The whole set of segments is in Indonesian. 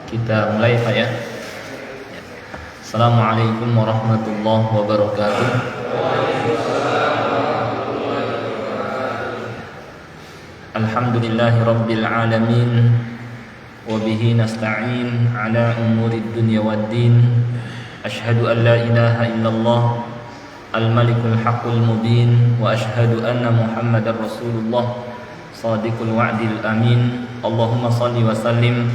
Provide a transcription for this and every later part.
Kita mulai Pak ya. Assalamualaikum warahmatullahi wabarakatuh. Alhamdulillahi rabbil alamin. Wabihi nasta'in ala umurid dunya waddin. Ashhadu an la ilaha illallah al-malikul haqqul mubin. Wa ashhadu anna muhammadar rasulullah sadiqul wa'dil amin. Allahumma salli wa sallim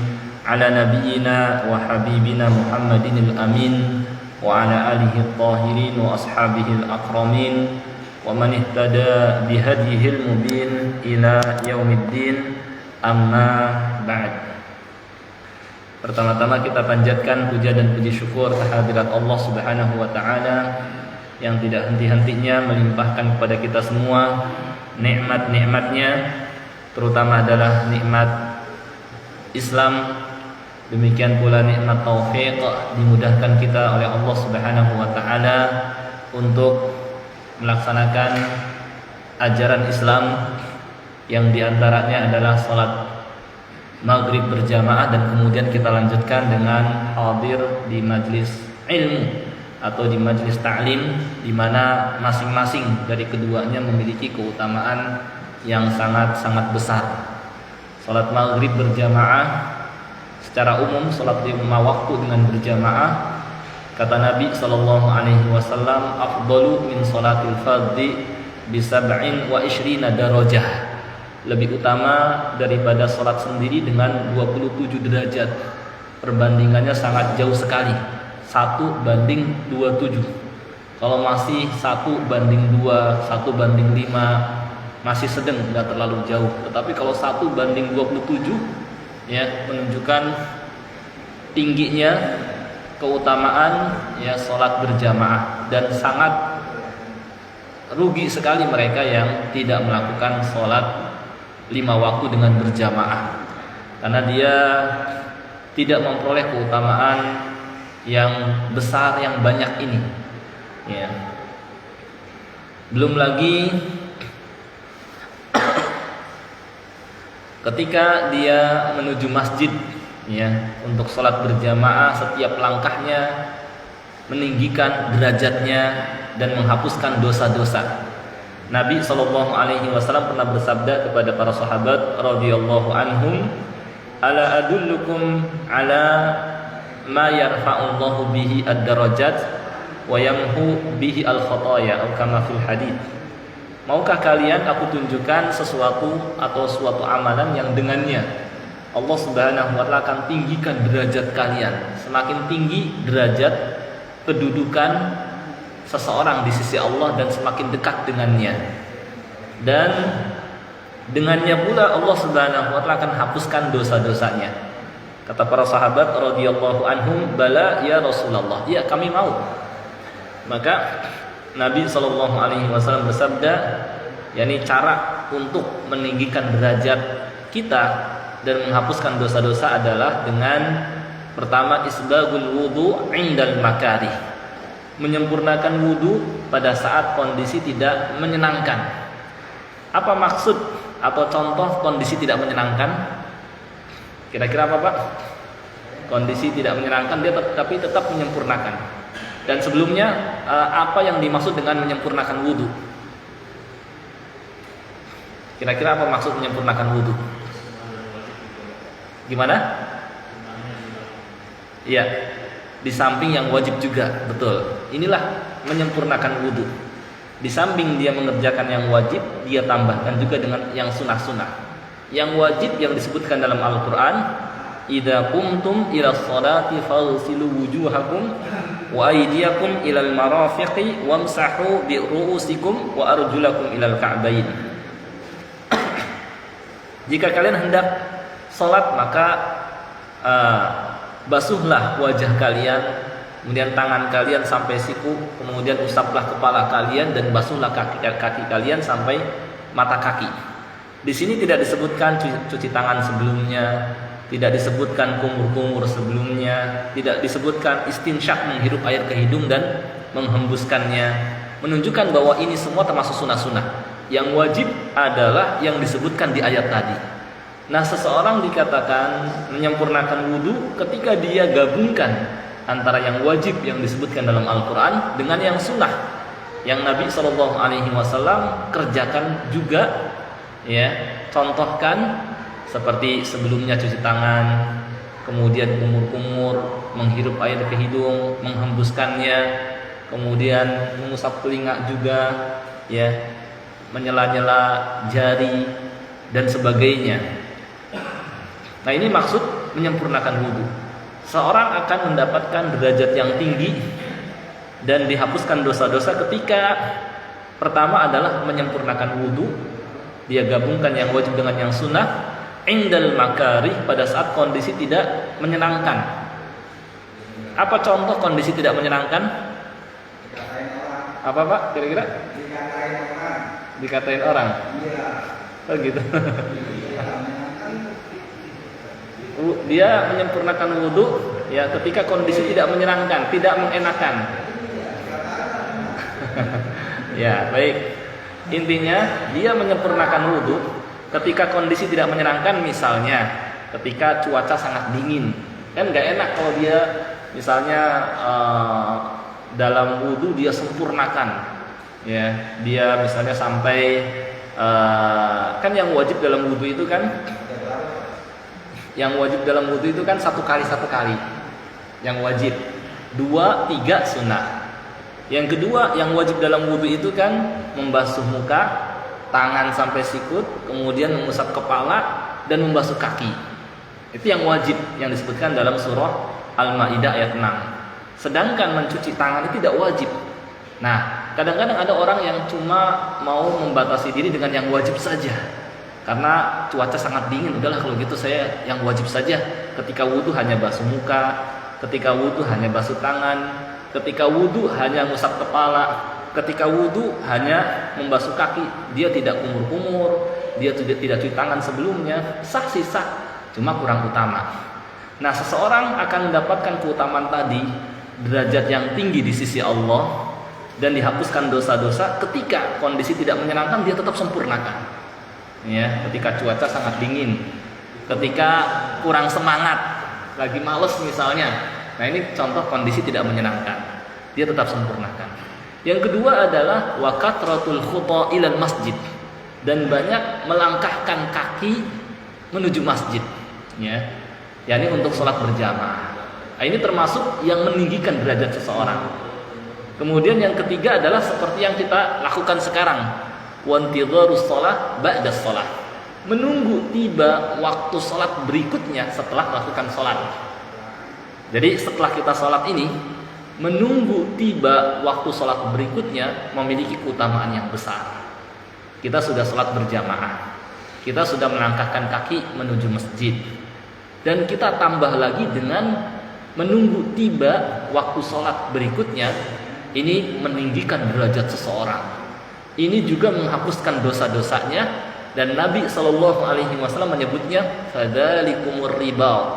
ala nabiyyina wa habibina Muhammadinil amin wa ala alihi at-tahirin wa ashabihi al-akramin wa man ihtada bihadihil mubin ila yaumiddin, amma ba'd. Pertama-tama kita panjatkan puja dan puji syukur kehadirat Allah Subhanahu wa taala yang tidak henti-hentinya melimpahkan kepada kita semua nikmat-nikmatnya, terutama adalah nikmat Islam. Demikian pula nikmat taufik dimudahkan kita oleh Allah Subhanahu wa taala untuk melaksanakan ajaran Islam yang diantaranya adalah salat maghrib berjamaah, dan kemudian kita lanjutkan dengan hadir di majlis ilmu atau di majlis ta'lim, di mana masing-masing dari keduanya memiliki keutamaan yang sangat-sangat besar. Salat maghrib berjamaah secara umum, salat 5 waktu dengan berjamaah, kata Nabi sallallahu alaihi wasallam, afdalu min salatil fardhi bi 27 darajah, lebih utama daripada salat sendiri dengan 27 derajat. Perbandingannya sangat jauh sekali, 1:27. Kalau masih 1:2, 1:5 masih sedang, tidak terlalu jauh. Tetapi kalau 1:27, ya, menunjukkan tingginya keutamaan ya salat berjamaah, dan sangat rugi sekali mereka yang tidak melakukan salat 5 waktu dengan berjamaah, karena dia tidak memperoleh keutamaan yang besar, yang banyak ini ya. Belum lagi ketika dia menuju masjid ya untuk sholat berjamaah, setiap langkahnya meninggikan derajatnya dan menghapuskan dosa-dosa. Nabi SAW pernah bersabda kepada para sahabat radhiyallahu anhum, ala adullukum ala ma yarfa'ullahu bihi ad-darajat wa yamhu bihi al-khataya, atau kama fil hadits. Maukah kalian aku tunjukkan sesuatu atau suatu amalan yang dengannya Allah Subhanahu wa taala akan tinggikan derajat kalian. Semakin tinggi derajat kedudukan seseorang di sisi Allah dan semakin dekat dengannya. Dan dengannya pula Allah Subhanahu wa taala akan hapuskan dosa-dosanya. Kata para sahabat radhiyallahu anhum, bala ya Rasulullah, ya kami mau. Maka Nabi SAW bersabda, yakni cara untuk meninggikan derajat kita dan menghapuskan dosa-dosa adalah dengan pertama, isbagul wudu indal makarih, menyempurnakan wudu pada saat kondisi tidak menyenangkan. Apa maksud atau contoh kondisi tidak menyenangkan? Kira-kira apa Pak? Kondisi tidak menyenangkan dia tapi tetap menyempurnakan. Dan sebelumnya apa yang dimaksud dengan menyempurnakan wudu? Kira-kira apa maksud menyempurnakan wudu? Gimana? Iya, di samping yang wajib juga, betul. Inilah menyempurnakan wudu. Di samping dia mengerjakan yang wajib, dia tambahkan juga dengan yang sunnah-sunnah. Yang wajib yang disebutkan dalam Al-Quran, idza qumtum ila sholati faghsilu wujuhakum wa aydiyakum ilal marafiqi wamsahu bi ru'usikum wa arjulakum ilal ka'bain. Jika kalian hendak salat, maka basuhlah wajah kalian, kemudian tangan kalian sampai siku, kemudian usaplah kepala kalian dan basuhlah kaki kalian sampai mata kaki. Di sini tidak disebutkan cuci tangan sebelumnya, tidak disebutkan kumur-kumur sebelumnya, tidak disebutkan istinsyak, menghirup air ke hidung dan menghembuskannya, menunjukkan bahwa ini semua termasuk sunnah-sunnah. Yang wajib adalah yang disebutkan di ayat tadi. Nah, seseorang dikatakan menyempurnakan wudu ketika dia gabungkan antara yang wajib yang disebutkan dalam Al-Quran dengan yang sunnah yang Nabi Shallallahu Alaihi Wasallam kerjakan juga, ya. Contohkan seperti sebelumnya cuci tangan, kemudian kumur-kumur, menghirup air ke hidung, menghembuskannya, kemudian mengusap telinga juga, ya, menyela-nyela jari dan sebagainya. Nah, ini maksud menyempurnakan wudu. Seorang akan mendapatkan derajat yang tinggi dan dihapuskan dosa-dosa ketika pertama adalah menyempurnakan wudu. Dia gabungkan yang wajib dengan yang sunnah. Indal makarih, pada saat kondisi tidak menyenangkan. Apa contoh kondisi tidak menyenangkan? Apa Pak kira-kira? Dikatain orang. Oh gitu. Dia menyempurnakan wudu ya ketika kondisi tidak menyenangkan, tidak mengenakan. Ya, baik. Intinya dia menyempurnakan wudu ketika kondisi tidak menyenangkan, misalnya ketika cuaca sangat dingin. Kan nggak enak kalau dia misalnya dalam wudu dia sempurnakan. Ya, dia misalnya sampai kan yang wajib dalam wudu itu kan satu kali yang wajib, 2, 3 sunnah. Yang kedua yang wajib dalam wudu itu kan membasuh muka, tangan sampai sikut, kemudian mengusap kepala dan membasuh kaki. Itu yang wajib yang disebutkan dalam surah Al-Maidah ayat 6. Sedangkan mencuci tangan itu tidak wajib. Nah, kadang-kadang ada orang yang cuma mau membatasi diri dengan yang wajib saja. Karena cuaca sangat dingin, udahlah kalau gitu saya yang wajib saja. Ketika wudu hanya basuh muka, ketika wudu hanya basuh tangan, ketika wudu hanya ngusap kepala, ketika wudu hanya membasuh kaki. Dia tidak kumur-kumur, dia tidak cuci tangan sebelumnya. Sah sih sah, cuma kurang utama. Nah, seseorang akan mendapatkan keutamaan tadi, derajat yang tinggi di sisi Allah, dan dihapuskan dosa-dosa ketika kondisi tidak menyenangkan, dia tetap sempurnakan. Ya, ketika cuaca sangat dingin, ketika kurang semangat, lagi males misalnya. Nah, ini contoh kondisi tidak menyenangkan, dia tetap sempurnakan. Yang kedua adalah wa kathratul khuta ilal masjid, dan banyak melangkahkan kaki menuju masjid, ya. yakni untuk sholat berjamaah. Nah, ini termasuk yang meninggikan derajat seseorang. Kemudian yang ketiga adalah seperti yang kita lakukan sekarang, wantidharus shalah ba'da shalah, menunggu tiba waktu sholat berikutnya setelah melakukan sholat. Jadi setelah kita sholat ini, menunggu tiba waktu sholat berikutnya memiliki keutamaan yang besar. Kita sudah sholat berjamaah, kita sudah melangkahkan kaki menuju masjid, dan kita tambah lagi dengan menunggu tiba waktu sholat berikutnya. Ini meninggikan derajat seseorang. Ini juga menghapuskan dosa-dosanya, dan Nabi Shallallahu Alaihi Wasallam menyebutnya fadzalikumur riba.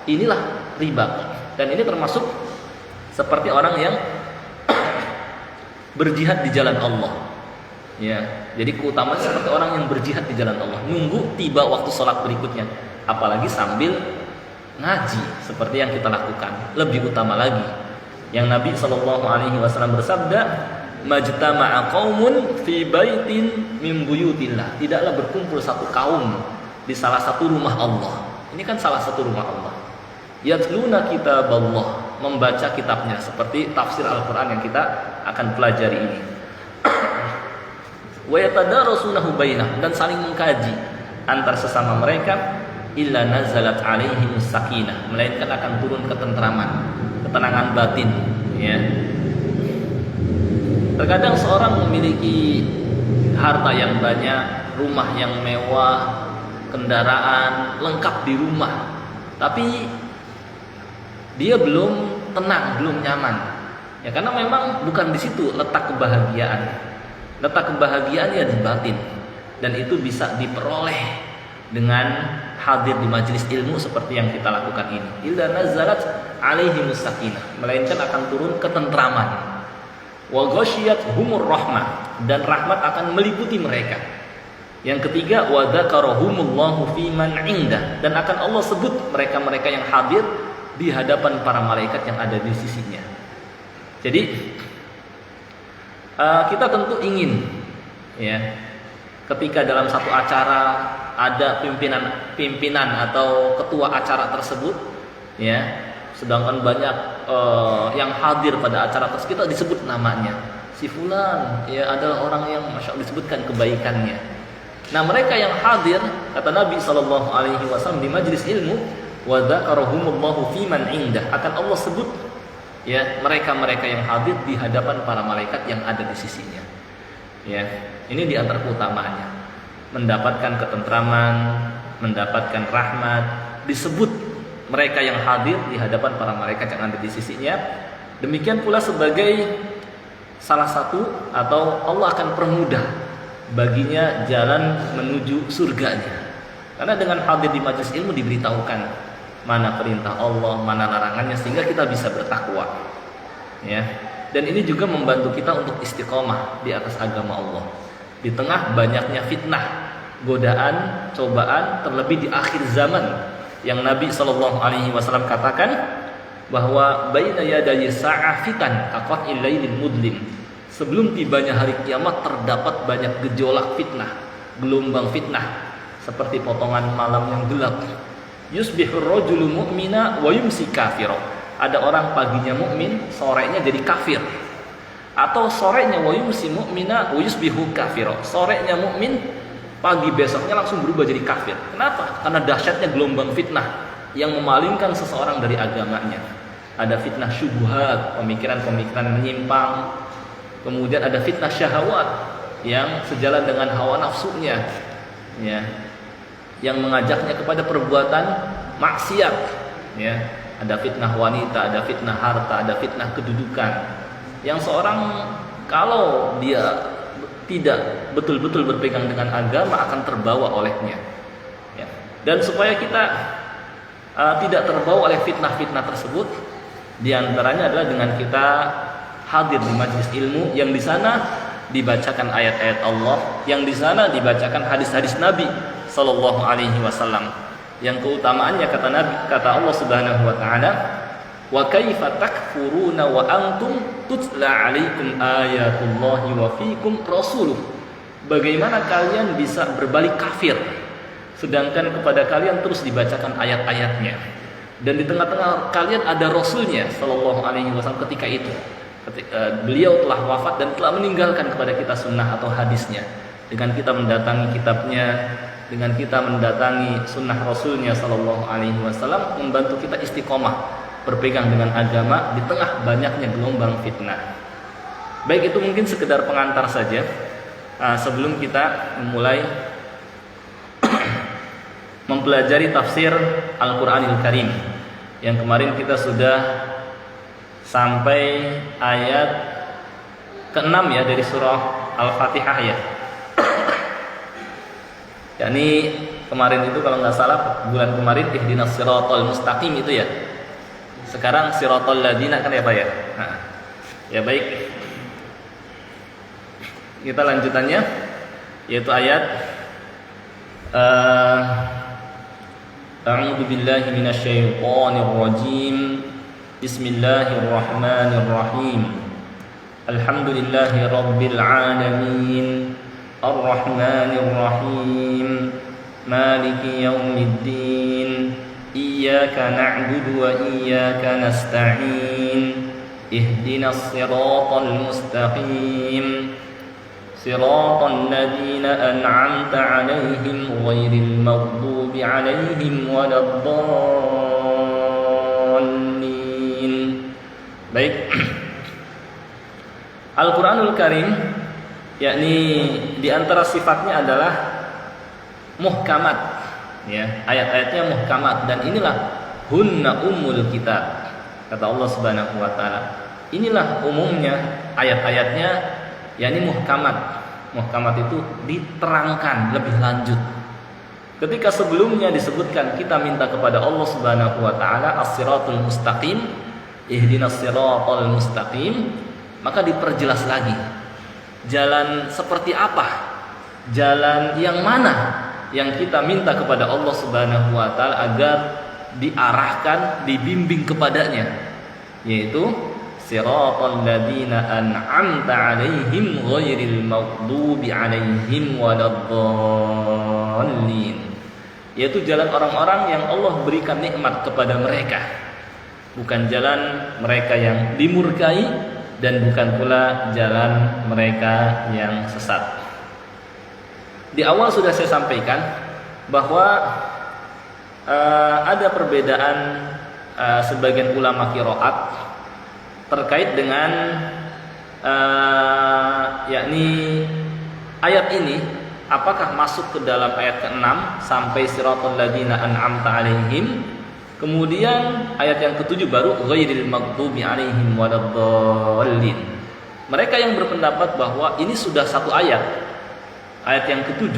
Inilah riba, dan ini termasuk seperti orang yang berjihad di jalan Allah. Ya, jadi keutamaan seperti orang yang berjihad di jalan Allah, nunggu tiba waktu sholat berikutnya, apalagi sambil ngaji seperti yang kita lakukan, lebih utama lagi. Yang Nabi Shallallahu Alaihi Wasallam bersabda, majtama'a qaumun fi baitin min buyutillah, tidaklah berkumpul satu kaum di salah satu rumah Allah. Ini kan salah satu rumah Allah. Yatluna kitaballah, membaca kitabnya, seperti tafsir Al-Quran yang kita akan pelajari ini. Wa yatadarasunahu bainahum, dan saling mengkaji antar sesama mereka. Illa nazalat alaihimus sakinah, melainkan akan turun ketentraman, ketenangan batin, ya. Terkadang seorang memiliki harta yang banyak, rumah yang mewah, kendaraan lengkap di rumah, tapi dia belum tenang, belum nyaman. Ya, karena memang bukan di situ letak kebahagiaan. Letak kebahagiaan ya di batin, dan itu bisa diperoleh dengan hadir di majelis ilmu seperti yang kita lakukan ini. Illa nazalat alaihimus sakinah, melainkan akan turun ketentraman. Wa ghasyiyat humur rahmah, dan rahmat akan meliputi mereka. Yang ketiga, wa dzakarahumullahu fiman indah, dan akan Allah sebut mereka-mereka yang hadir di hadapan para malaikat yang ada di sisinya. Jadi kita tentu ingin, ya, ketika dalam satu acara ada pimpinan atau ketua acara tersebut, ya, sedangkan banyak yang hadir pada acara tersebut, kita disebut namanya, si fulan, ya, adalah orang yang masya Allah disebutkan kebaikannya. Nah, mereka yang hadir, kata Nabi SAW di majlis ilmu, wa dzakarahumullahu fiman indah, akan Allah sebut, ya, mereka-mereka yang hadir di hadapan para malaikat yang ada di sisinya. Ya, ini di antara keutamaannya, mendapatkan ketentraman, mendapatkan rahmat, disebut mereka yang hadir di hadapan para malaikat yang ada di sisinya. Demikian pula sebagai salah satu, atau Allah akan permudah baginya jalan menuju surganya. Karena dengan hadir di majelis ilmu diberitahukan mana perintah Allah, mana larangannya, sehingga kita bisa bertakwa. Ya. Dan ini juga membantu kita untuk istiqomah di atas agama Allah. Di tengah banyaknya fitnah, godaan, cobaan, terlebih di akhir zaman yang Nabi SAW katakan bahwa baina yaday sa'ah fitan kaqa'il lailil mudlim. Sebelum tibanya hari kiamat terdapat banyak gejolak fitnah, gelombang fitnah, seperti potongan malam yang gelap. Yusbihur rajulu mu'mina wa yumsi kafira. Ada orang paginya mukmin, sorenya jadi kafir. Atau sorenya wa yumsi mu'mina wa yusbihu kafira. Sorenya mukmin, pagi besoknya langsung berubah jadi kafir. Kenapa? Karena dahsyatnya gelombang fitnah yang memalingkan seseorang dari agamanya. Ada fitnah syubhat, pemikiran-pemikiran menyimpang. Kemudian ada fitnah syahwat yang sejalan dengan hawa nafsunya, ya, yang mengajaknya kepada perbuatan maksiat, ya. Ada fitnah wanita, ada fitnah harta, ada fitnah kedudukan, yang seorang kalau dia tidak betul-betul berpegang dengan agama akan terbawa olehnya, ya. Dan supaya kita tidak terbawa oleh fitnah-fitnah tersebut, diantaranya adalah dengan kita hadir di majelis ilmu yang di sana dibacakan ayat-ayat Allah, yang di sana dibacakan hadis-hadis Nabi sallallahu alaihi wasallam, yang keutamaannya kata Nabi, kata Allah Subhanahu wa taala, wa kaifa takfuruna wa antum tutla alaikum ayatullahi wa fiikum rasuluh. Bagaimana kalian bisa berbalik kafir sedangkan kepada kalian terus dibacakan ayat-ayatnya, dan di tengah-tengah kalian ada rasulnya sallallahu alaihi wasallam ketika itu. Ketika beliau telah wafat dan telah meninggalkan kepada kita sunnah atau hadisnya. Dengan kita mendatangi kitabnya, dengan kita mendatangi sunnah rasulnya sallallahu alaihi wasallam, membantu kita istiqomah berpegang dengan agama di tengah banyaknya gelombang fitnah. Baik, itu mungkin sekedar pengantar saja sebelum kita memulai mempelajari tafsir Al-Qur'anil Karim. Yang kemarin kita sudah sampai ayat ke-6, ya, dari surah Al-Fatihah, ya. Yakni kemarin itu kalau nggak salah bulan kemarin ihdinas siratal mustaqim itu, ya. Sekarang siratal ladzina, kan, ya Pak, ya. Nah, ya baik. Kita lanjutannya yaitu ayat A'udzu billahi minasyaitonir rajim. Bismillahirrahmanirrahim. Alhamdulillahi rabbil alamin. Arrahmanir rahim. Maliki yaumiddin. Iyyaka na'budu wa iyyaka nasta'in. Ihdinas siratal mustaqim. Siratal ladzina an'amta 'alaihim ghairil maghdubi 'alaihim waladdallin. Baik. Al-Qur'anul Karim, yakni di antara sifatnya adalah muhkamat, ya, ayat-ayatnya muhkamat, dan inilah hunna ummul kitab. Kata Allah Subhanahu wa taala, inilah umumnya ayat-ayatnya, yakni muhkamat. Muhkamat itu diterangkan lebih lanjut. Ketika sebelumnya disebutkan kita minta kepada Allah Subhanahu wa taala as-siratul mustaqim, ihdinas siratal mustaqim, maka diperjelas lagi jalan seperti apa jalan yang mana yang kita minta kepada Allah Subhanahu wa taala agar diarahkan, dibimbing kepadanya, yaitu siratal ladzina an'amta 'alaihim ghairil maghdubi 'alaihim waladdallin, yaitu jalan orang-orang yang Allah berikan nikmat kepada mereka, bukan jalan mereka yang dimurkai dan bukan pula jalan mereka yang sesat. Di awal sudah saya sampaikan bahwa ada perbedaan sebagian ulama qiraat terkait dengan yakni ayat ini, apakah masuk ke dalam ayat ke-6 sampai siratal ladzina an'amta 'alaihim, kemudian ayat yang ke-7 baru ghairil maghdubi 'alaihim waladdallin. Mereka yang berpendapat bahwa ini sudah satu ayat yang ke-7,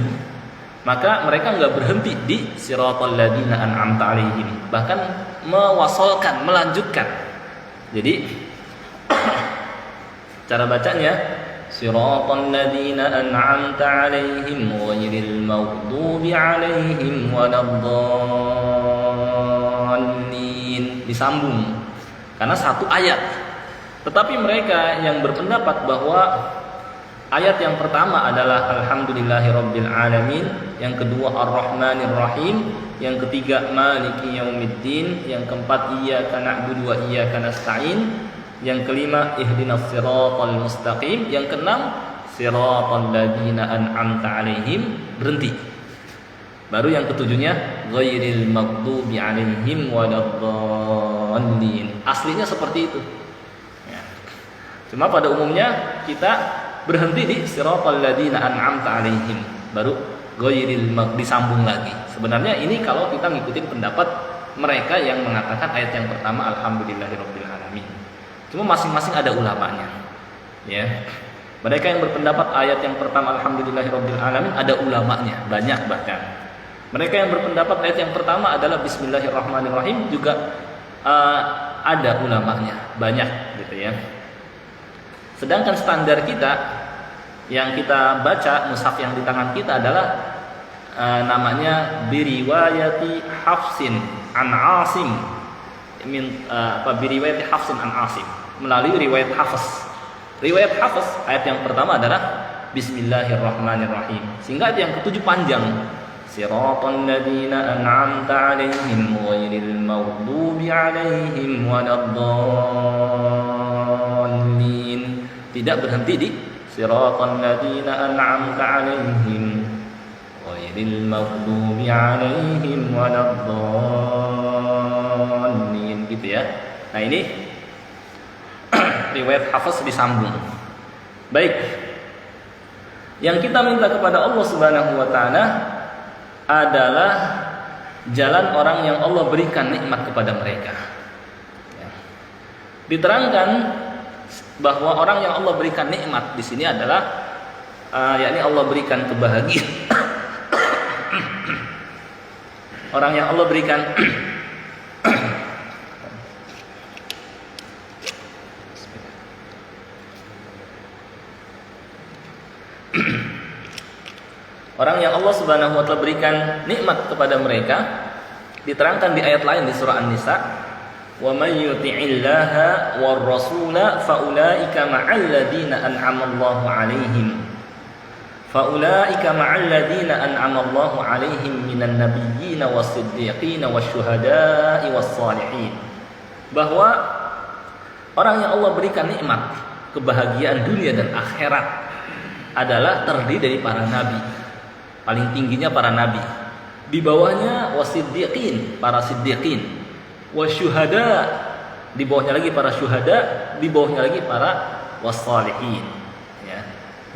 maka mereka nggak berhenti di siratal ladzina an'amta 'alaihim, bahkan mewasolkan, melanjutkan. Jadi cara bacanya siratal ladzina an'amta 'alaihim ghairil maghdubi 'alaihim waladdallin, disambung karena satu ayat. Tetapi mereka yang berpendapat bahwa ayat yang pertama adalah alhamdulillahirabbil alamin, yang kedua ar-rahmanir rahim, yang ketiga maliki yaumiddin, yang keempat iyyaka na'budu wa iyyaka nasta'in, yang kelima ihdinas siratal mustaqim, yang keenam siratal ladzina an'amta 'alaihim, berhenti. Baru yang ketujuhnya ghairil maghdubi 'alaihim waladdallin. Aslinya seperti itu. Ya. Cuma pada umumnya kita berhenti di siratal ladzina an'amta 'alaihim, baru ghairil disambung lagi. Sebenarnya ini kalau kita ngikutin pendapat mereka yang mengatakan ayat yang pertama alhamdulillahirabbil alamin. Cuma masing-masing ada ulamanya. Ya. Mereka yang berpendapat ayat yang pertama alhamdulillahirabbil alamin ada ulamanya, banyak bahkan. Mereka yang berpendapat ayat yang pertama adalah bismillahirrahmanirrahim juga ada ulamanya, banyak gitu ya. Sedangkan standar kita yang kita baca mushaf yang di tangan kita adalah namanya biriwayati Hafsin an Asim, biriwayati Hafsin an Asim, melalui riwayat Hafs. Riwayat Hafs ayat yang pertama adalah bismillahirrahmanirrahim, sehingga ayat yang ketujuh panjang, siratal ladzina an'amta 'alaihim ghairil maghdubi 'alaihim waladdallin. Tidak berhenti di siratal ladzina an'amta 'alaihim ghairil maghdubi 'alaihim waladdallin, gitu ya. Nah, ini riwayat Hafs disambung. Baik. Yang kita minta kepada Allah Subhanahu wa taala adalah jalan orang yang Allah berikan nikmat kepada mereka. Ya. Diterangkan bahwa orang yang Allah berikan nikmat di sini adalah yakni Allah berikan kebahagiaan. Orang yang Allah berikan orang yang Allah Subhanahu wa taala berikan nikmat kepada mereka diterangkan di ayat lain di surah An-Nisa, wa may yuti'illaha war rasula faulaika ma'al ladzina an'ama Allahu 'alaihim faulaika ma'al ladzina an'ama Allahu 'alaihim minan nabiyyin was-siddiqin wasyuhada'i was-shalihin. Bahwa orang yang Allah berikan nikmat kebahagiaan dunia dan akhirat adalah terdiri dari para nabi. Paling tingginya para nabi, di bawahnya wasiddiqin, para siddiqin, wasyuhada, di bawahnya lagi para syuhada, di bawahnya lagi para wassalihin. Ya.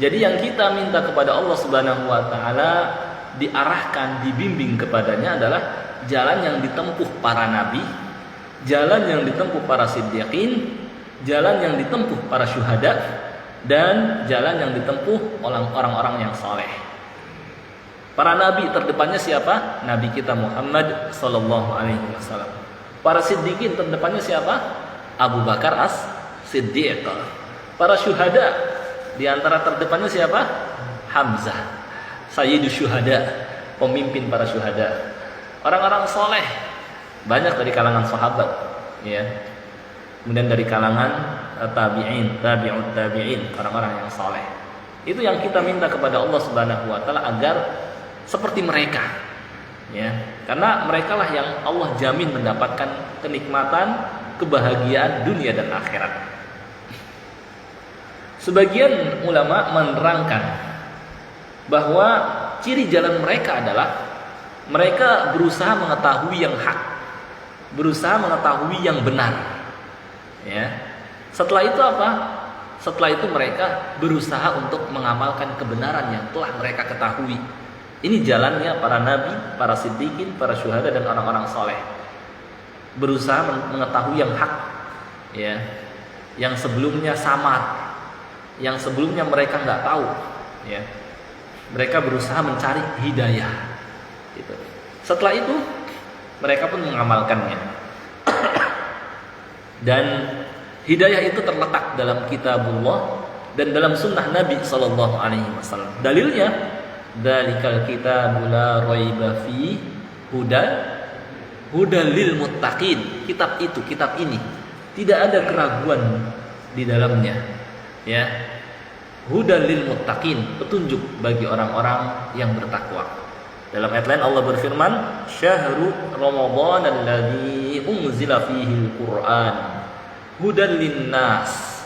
Jadi yang kita minta kepada Allah Subhanahu wa taala diarahkan, dibimbing kepadanya adalah jalan yang ditempuh para nabi, jalan yang ditempuh para siddiqin, jalan yang ditempuh para syuhada, dan jalan yang ditempuh oleh orang-orang yang saleh. Para nabi terdepannya siapa? Nabi kita Muhammad sallallahu alaihi wasallam. Para siddiqin terdepannya siapa? Abu Bakar As-Siddiq. Para syuhada di antara terdepannya siapa? Hamzah. Sayyidus syuhada, pemimpin para syuhada. Orang-orang soleh banyak dari kalangan sahabat, ya. Kemudian dari kalangan tabi'in, tabi'ut tabi'in, orang-orang yang soleh. Itu yang kita minta kepada Allah Subhanahu wa taala agar seperti mereka, ya. Karena merekalah yang Allah jamin mendapatkan kenikmatan, kebahagiaan dunia dan akhirat. Sebagian ulama menerangkan bahwa ciri jalan mereka adalah mereka berusaha mengetahui yang hak, berusaha mengetahui yang benar, ya. Setelah itu apa? Setelah itu mereka berusaha untuk mengamalkan kebenaran yang telah mereka ketahui. Ini jalannya para nabi, para siddiqin, para syuhada dan orang-orang soleh. Berusaha mengetahui yang hak, ya, yang sebelumnya samar, yang sebelumnya mereka nggak tahu, ya. Mereka berusaha mencari hidayah. Gitu. Setelah itu mereka pun mengamalkannya. Dan hidayah itu terletak dalam kitabullah dan dalam sunnah Nabi Sallallahu Alaihi Wasallam. Dalilnya, dzalikal kitabul la raiba fi hudal lil muttaqin. Kitab itu, kitab ini tidak ada keraguan di dalamnya, ya. Hudal lil muttaqin, petunjuk bagi orang-orang yang bertakwa. Dalam ayat lain Allah berfirman, "Syahrul Ramadan alladzi unzila fihi al-Qur'an hudan linnas."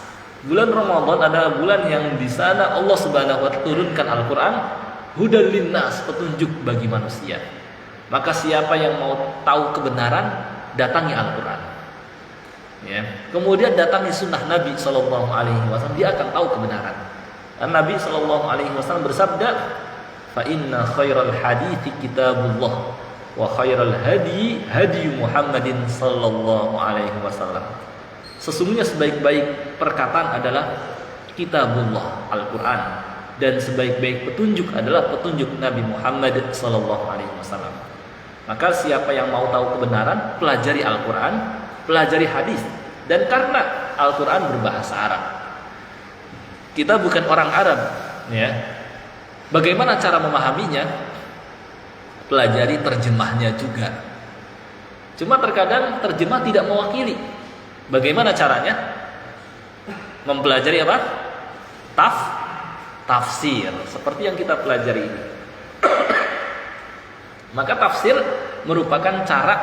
Bulan Ramadan adalah bulan yang di sana Allah Subhanahu wa taala turunkan Al-Qur'an, hudan linnas, petunjuk bagi manusia. Maka siapa yang mau tahu kebenaran, datangi Al-Qur'an. Ya. Kemudian datangi sunnah Nabi sallallahu alaihi wasallam, dia akan tahu kebenaran. Dan Nabi sallallahu alaihi wasallam bersabda, fa inna khairal hadithi kitabullah wa khairal hadi Muhammadin sallallahu alaihi wasallam. Sesungguhnya sebaik-baik perkataan adalah kitabullah, Al-Qur'an, dan sebaik-baik petunjuk adalah petunjuk Nabi Muhammad sallallahu alaihi wasallam. Maka siapa yang mau tahu kebenaran, pelajari Al-Qur'an, pelajari hadis. Dan karena Al-Qur'an berbahasa Arab, kita bukan orang Arab, ya. Bagaimana cara memahaminya? Pelajari terjemahnya juga. Cuma terkadang terjemah tidak mewakili. Bagaimana caranya? Mempelajari apa? Tafsir. Seperti yang kita pelajari ini. Maka tafsir merupakan cara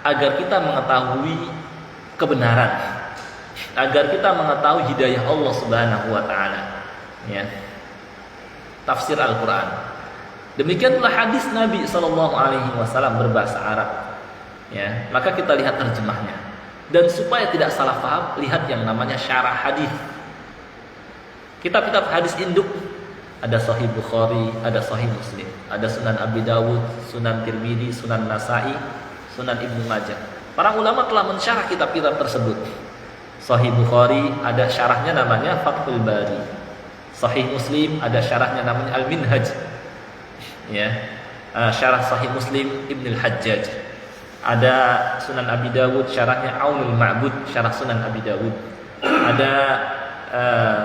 agar kita mengetahui kebenaran, agar kita mengetahui hidayah Allah Subhanahu wa taala, ya. Tafsir Al-Quran. Demikian pula hadis Nabi Sallallahu Alaihi Wasallam berbahasa Arab, ya. Maka kita lihat terjemahnya. Dan supaya tidak salah paham, lihat yang namanya syarah hadis. Kitab-kitab hadis induk ada Sahih Bukhari, ada Sahih Muslim, ada Sunan Abi Dawud, Sunan Tirmidzi, Sunan Nasa'i, Sunan Ibnu Majah. Para ulama telah mensyarah kitab-kitab tersebut. Sahih Bukhari ada syarahnya namanya Fathul Bari. Sahih Muslim ada syarahnya namanya Al-Minhaj, ya. Syarah Sahih Muslim Ibnul Hajjaj. Ada Sunan Abi Dawud syarahnya Aunul Ma'bud, syarah Sunan Abi Dawud. Ada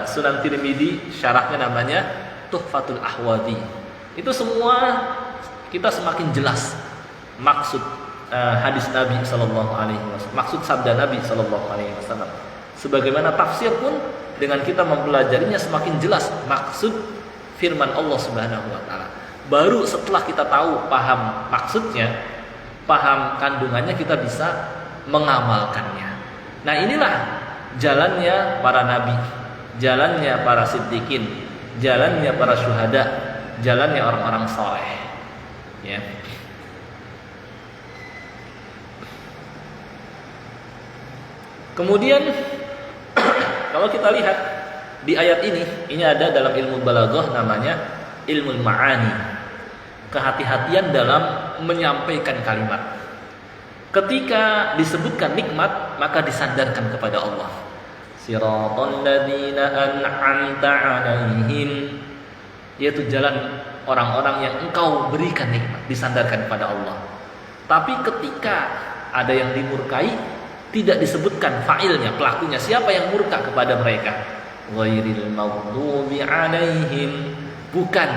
Sunan Tirmidzi syarahnya namanya Tuhfatul Ahwadi. Itu semua kita semakin jelas maksud hadis Nabi sallallahu alaihi wasallam, maksud sabda Nabi sallallahu alaihi wasallam. Sebagaimana tafsir pun dengan kita mempelajarinya semakin jelas maksud firman Allah Subhanahu wa taala. Baru setelah kita tahu, paham maksudnya, paham kandungannya, kita bisa mengamalkannya. Nah, inilah jalannya para nabi, jalannya para siddiqin, jalannya para syuhada, jalannya orang-orang saleh, ya. Kemudian kalau kita lihat di ayat ini ada dalam ilmu balaghah namanya ilmu ma'ani, kehati-hatian dalam menyampaikan kalimat. Ketika disebutkan nikmat, maka disandarkan kepada Allah. Siratal ladzina an'amta 'alaihim, yaitu jalan orang-orang yang Engkau berikan nikmat, disandarkan kepada Allah. Tapi ketika ada yang dimurkai, tidak disebutkan fa'ilnya, pelakunya, siapa yang murka kepada mereka. Ghairil maghdubi 'alaihim, bukan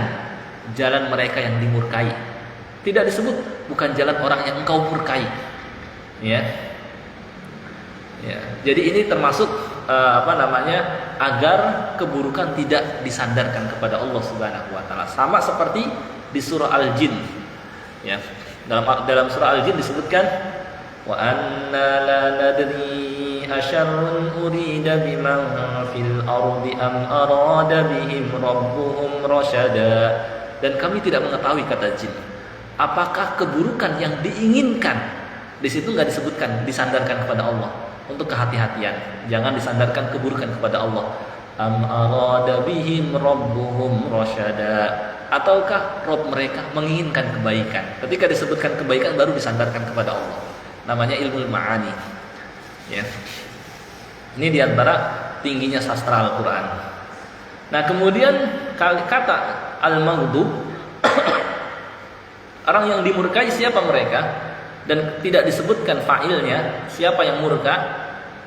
jalan mereka yang dimurkai. Tidak disebut bukan jalan orang yang engkau murkai. Ya. Ya. Jadi ini termasuk agar keburukan tidak disandarkan kepada Allah Subhanahu wa taala. Sama seperti di surah Al-Jin. Ya. Dalam surah Al-Jin disebutkan wa anna la nadri asyarrun urida biman fil ardi am arada bihim rabbuhum rasyada. Dan kami tidak mengetahui, kata jin, apakah keburukan yang diinginkan. Di situ enggak disebutkan disandarkan kepada Allah. Untuk kehati-hatian, jangan disandarkan keburukan kepada Allah. Am arada bihim rabbuhum rasyada, ataukah Rabb mereka menginginkan kebaikan. Ketika disebutkan kebaikan baru disandarkan kepada Allah. Namanya ilmu ma'ani. Ya. Ini diantara tingginya sastra Al-Quran. Nah, kemudian kata al-maghdub, orang yang dimurkai siapa mereka? Dan tidak disebutkan fa'ilnya, siapa yang murka,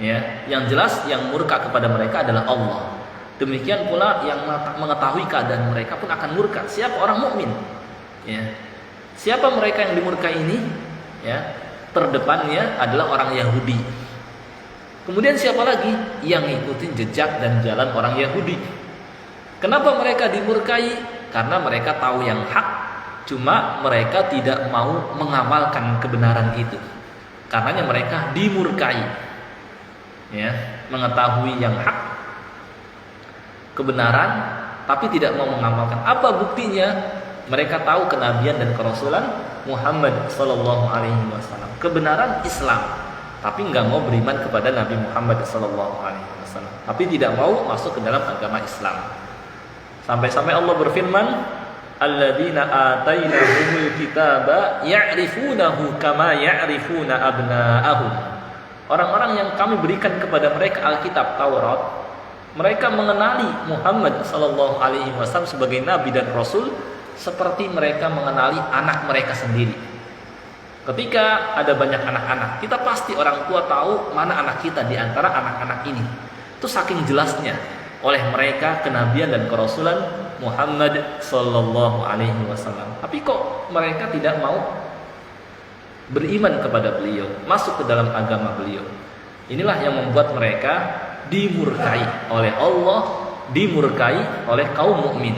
ya. Yang jelas yang murka kepada mereka adalah Allah. Demikian pula yang mengetahui keadaan mereka pun akan murka. Siapa? Orang mukmin. Ya. Siapa mereka yang dimurkai ini? Ya. Terdepannya adalah orang Yahudi. Kemudian siapa lagi? Yang ngikutin jejak dan jalan orang Yahudi. Kenapa mereka dimurkai? Karena mereka tahu yang hak, cuma mereka tidak mau mengamalkan kebenaran itu. Karenanya mereka dimurkai. Ya, mengetahui yang hak, kebenaran, tapi tidak mau mengamalkan. Apa buktinya? Mereka tahu kenabian dan kerasulan Muhammad sallallahu alaihi wasallam, kebenaran Islam, tapi nggak mau beriman kepada Nabi Muhammad sallallahu alaihi wasallam, tapi tidak mau masuk ke dalam agama Islam. Sampai-sampai Allah berfirman, alladzina atainahumul kitaba ya'rifunahu kama ya'rifuna abna'ahum. Orang-orang yang kami berikan kepada mereka Alkitab Taurat, mereka mengenali Muhammad sallallahu alaihi wasallam sebagai nabi dan rasul seperti mereka mengenali anak mereka sendiri. Ketika ada banyak anak-anak, kita pasti orang tua tahu mana anak kita di antara anak-anak ini. Itu saking jelasnya oleh mereka kenabian dan kerasulan Muhammad sallallahu alaihi wasallam. Tapi kok mereka tidak mau beriman kepada beliau, masuk ke dalam agama beliau. Inilah yang membuat mereka dimurkai oleh Allah, dimurkai oleh kaum mukmin.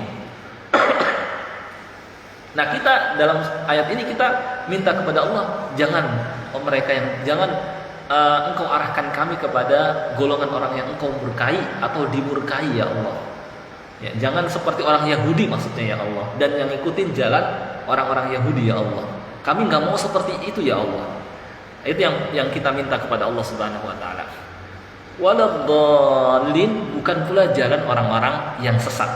Nah, kita dalam ayat ini kita minta kepada Allah, jangan engkau arahkan kami kepada golongan orang yang engkau murkai atau dimurkai ya Allah. Ya, jangan seperti orang Yahudi maksudnya ya Allah, dan yang ikutin jalan orang-orang Yahudi ya Allah. Kami nggak mau seperti itu ya Allah. Itu yang kita minta kepada Allah Subhanahu wa taala. Waladhdallin, bukan pula jalan orang-orang yang sesat.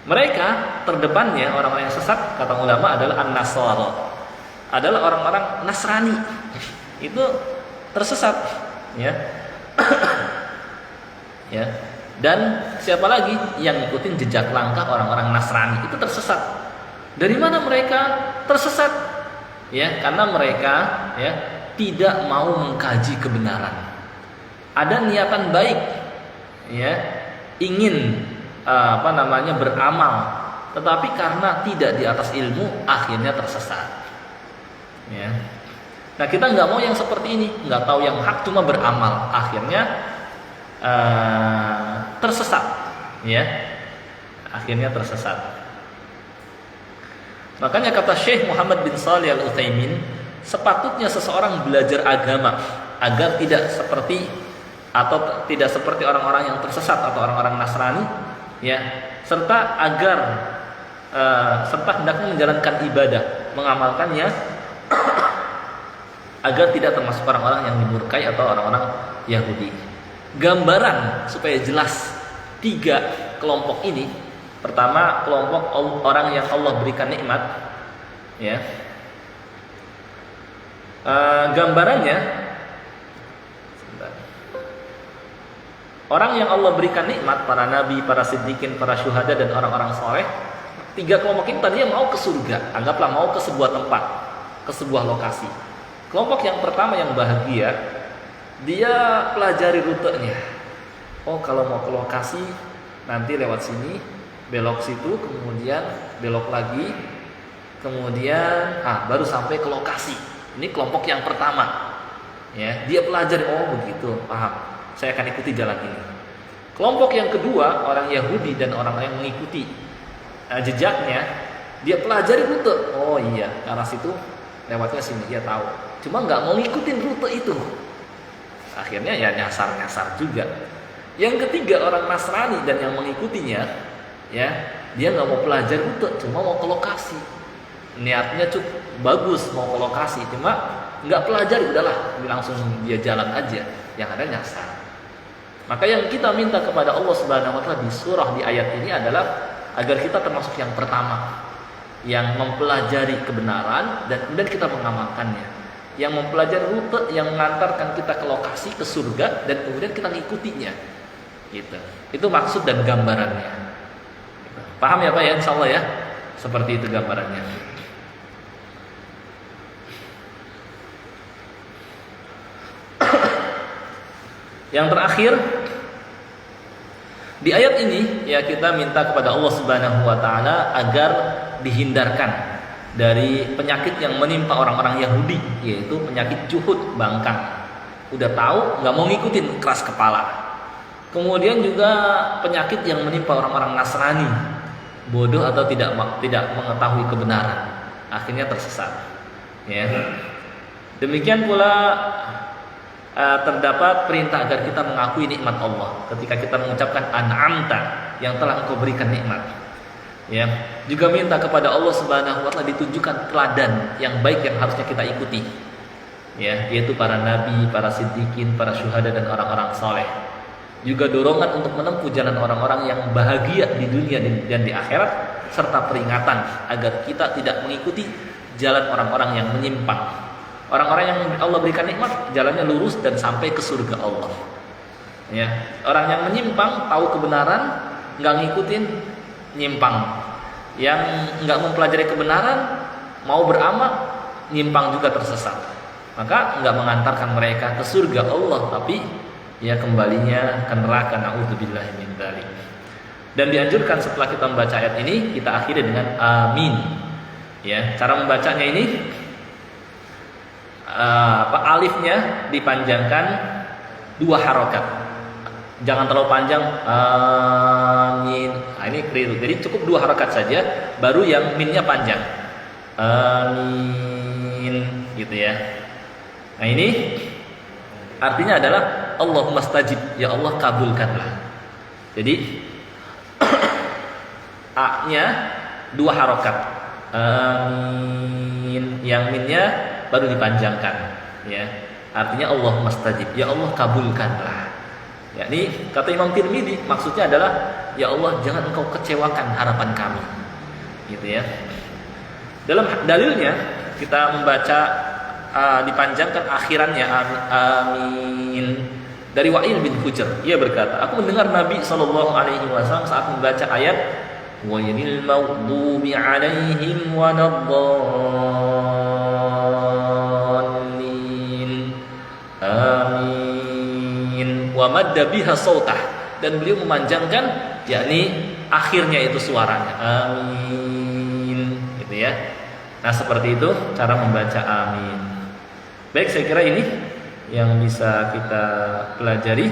Mereka terdepannya orang-orang yang sesat, kata ulama, adalah an-nasara, adalah orang-orang Nasrani. Itu tersesat, ya. Ya. Dan siapa lagi yang ngikutin jejak langkah orang-orang Nasrani itu tersesat. Dari mana mereka tersesat? Ya, karena mereka ya tidak mau mengkaji kebenaran. Ada niatan baik, ya, ingin beramal, tetapi karena tidak di atas ilmu akhirnya tersesat. Ya. Nah, kita nggak mau yang seperti ini, nggak tahu yang hak cuma beramal, akhirnya tersesat, ya, akhirnya tersesat. Makanya kata Syekh Muhammad bin Shalih Al-Utsaimin, sepatutnya seseorang belajar agama agar tidak seperti orang-orang yang tersesat atau orang-orang Nasrani, ya, serta hendaknya menjalankan ibadah, mengamalkannya agar tidak termasuk orang-orang yang dimurkai atau orang-orang Yahudi. Gambaran supaya jelas 3 kelompok ini. Pertama, kelompok orang yang Allah berikan nikmat, ya. Gambarannya, orang yang Allah berikan nikmat, para nabi, para siddiqin, para syuhada dan orang-orang soleh. 3 kelompok ini tadinya mau ke surga, anggaplah mau ke sebuah tempat, ke sebuah lokasi. Kelompok yang pertama yang bahagia, dia pelajari rutenya. Oh, kalau mau ke lokasi nanti lewat sini, belok situ, kemudian belok lagi, kemudian baru sampai ke lokasi. Ini kelompok yang pertama, ya, dia pelajari, oh begitu, paham, saya akan ikuti jalan ini. Kelompok yang kedua, orang Yahudi dan orang yang mengikuti jejaknya, dia pelajari rute, oh iya, ke arah situ lewatnya sini, dia tahu, cuma nggak mau ngikutin rute itu, akhirnya ya nyasar juga. Yang ketiga, orang Nasrani dan yang mengikutinya, ya, dia nggak mau pelajari rute, cuma mau ke lokasi, niatnya cukup bagus mau ke lokasi, cuma nggak pelajari, udahlah langsung dia jalan aja, yang ada nyasar. Maka yang kita minta kepada Allah Subhanahu wa taala di surah, di ayat ini adalah agar kita termasuk yang pertama yang mempelajari kebenaran dan kemudian kita mengamalkannya, yang mempelajari rute yang mengantarkan kita ke lokasi, ke surga, dan kemudian kita ngikutinya, gitu. Itu maksud dan gambarannya. Paham ya Pak ya, insya Allah ya, seperti itu gambarannya. Yang terakhir, di ayat ini ya kita minta kepada Allah Subhanahu wa taala agar dihindarkan dari penyakit yang menimpa orang-orang Yahudi, yaitu penyakit juhud, bangkang. Udah tahu nggak mau ngikutin, keras kepala. Kemudian juga penyakit yang menimpa orang-orang Nasrani, bodoh atau tidak mengetahui kebenaran, akhirnya tersesat. Ya. Demikian pula terdapat perintah agar kita mengakui nikmat Allah ketika kita mengucapkan an'amta, yang telah Engkau berikan nikmat. Ya, juga minta kepada Allah Subhanahu wa taala ditunjukkan teladan yang baik yang harusnya kita ikuti. Ya, yaitu para nabi, para siddiqin, para syuhada dan orang-orang saleh. Juga dorongan untuk menempuh jalan orang-orang yang bahagia di dunia dan di akhirat, serta peringatan agar kita tidak mengikuti jalan orang-orang yang menyimpang. Orang-orang yang Allah berikan nikmat, jalannya lurus dan sampai ke surga Allah. Ya, orang yang menyimpang tahu kebenaran, nggak ngikutin, nyimpang. Yang nggak mempelajari kebenaran, mau beramal, nyimpang juga, tersesat. Maka nggak mengantarkan mereka ke surga Allah, tapi ya kembalinya ke neraka. Na'udzubillahi min dzalik. Dan dianjurkan setelah kita membaca ayat ini, kita akhiri dengan amin. Ya, cara membacanya ini, alifnya dipanjangkan 2 harokat, jangan terlalu panjang, amin. Nah, ini keliru, jadi cukup 2 harokat saja, baru yang minnya panjang, amin, gitu ya. Nah, ini artinya adalah Allahumma stajib, ya Allah kabulkanlah. Jadi A-nya 2 harokat, amin, yang minnya baru dipanjangkan, ya. Artinya Allahumma stajib, ya Allah kabulkanlah. Ya, ini kata Imam Tirmidzi, maksudnya adalah ya Allah jangan Engkau kecewakan harapan kami, gitu ya. Dalam dalilnya kita membaca dipanjangkan akhirannya amin, dari Wa'il bin Hujr. Ia berkata, aku mendengar Nabi SAW saat membaca ayat ghairil maghdubi 'alaihim waladdallin, amin, wa madda biha sautah, dan beliau memanjangkan yakni akhirnya itu suaranya, amin, gitu ya. Nah, seperti itu cara membaca amin. Baik, saya kira ini yang bisa kita pelajari.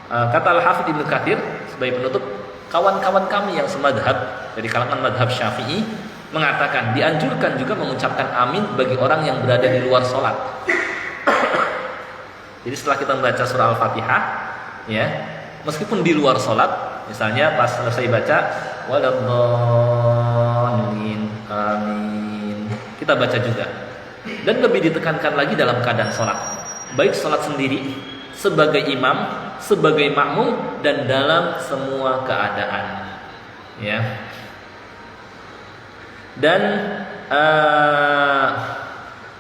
Kata Al-Hafidz Ibnu Katsir sebagai penutup, kawan-kawan kami yang semadhab dari kalangan madhab Syafi'i mengatakan dianjurkan juga mengucapkan amin bagi orang yang berada di luar sholat. Jadi setelah kita membaca surah Al-Fatihah, ya, meskipun di luar sholat, misalnya pas selesai baca waladdallin, amin, kita baca juga. Dan lebih ditekankan lagi dalam keadaan sholat, baik sholat sendiri, sebagai imam, sebagai makmum, dan dalam semua keadaan, ya. Dan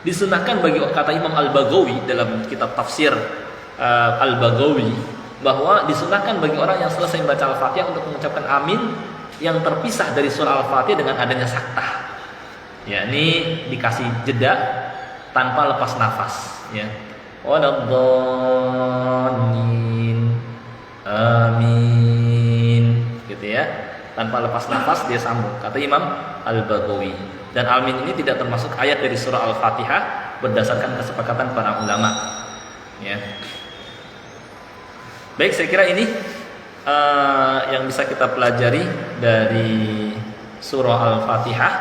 disunahkan bagi, kata Imam Al-Baghawi dalam kitab tafsir Al-Baghawi, bahwa disunahkan bagi orang yang selesai membaca Al-Fatihah untuk mengucapkan amin yang terpisah dari surah Al-Fatihah dengan adanya saktah, yakni dikasih jeda tanpa lepas nafas, ya. Waladdallin, amin, gitu ya. tanpa lepas nafas dia sambung, kata Imam Al-Baghawi. Dan amin ini tidak termasuk ayat dari surah Al-Fatihah berdasarkan kesepakatan para ulama. Ya. Baik, saya kira ini yang bisa kita pelajari dari surah Al-Fatihah.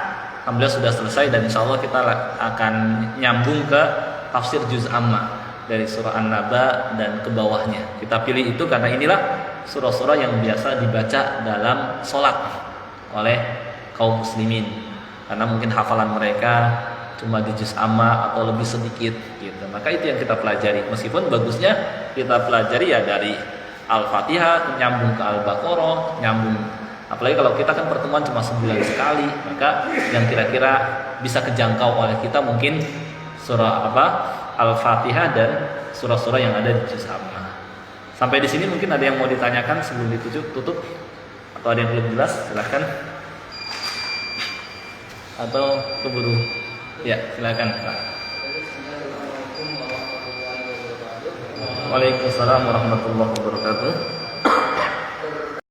Alhamdulillah sudah selesai, dan insya Allah kita akan nyambung ke tafsir juz amma dari surah An-Naba dan ke bawahnya. Kita pilih itu karena inilah surah-surah yang biasa dibaca dalam sholat oleh kaum muslimin, karena mungkin hafalan mereka cuma di juz amma atau lebih sedikit gitu. Maka itu yang kita pelajari. Meskipun bagusnya kita pelajari ya dari Al-Fatihah nyambung ke Al-Baqarah, nyambung. Apalagi kalau kita kan pertemuan cuma sebulan sekali, maka yang kira-kira bisa kejangkau oleh kita mungkin surah Al-Fatihah dan surah-surah yang ada di juz amma. Sampai di sini mungkin ada yang mau ditanyakan sebelum tutup, atau ada yang belum jelas, silahkan. Atau keburu? Ya, silakan Pak. Waalaikumsalam warahmatullahi wabarakatuh.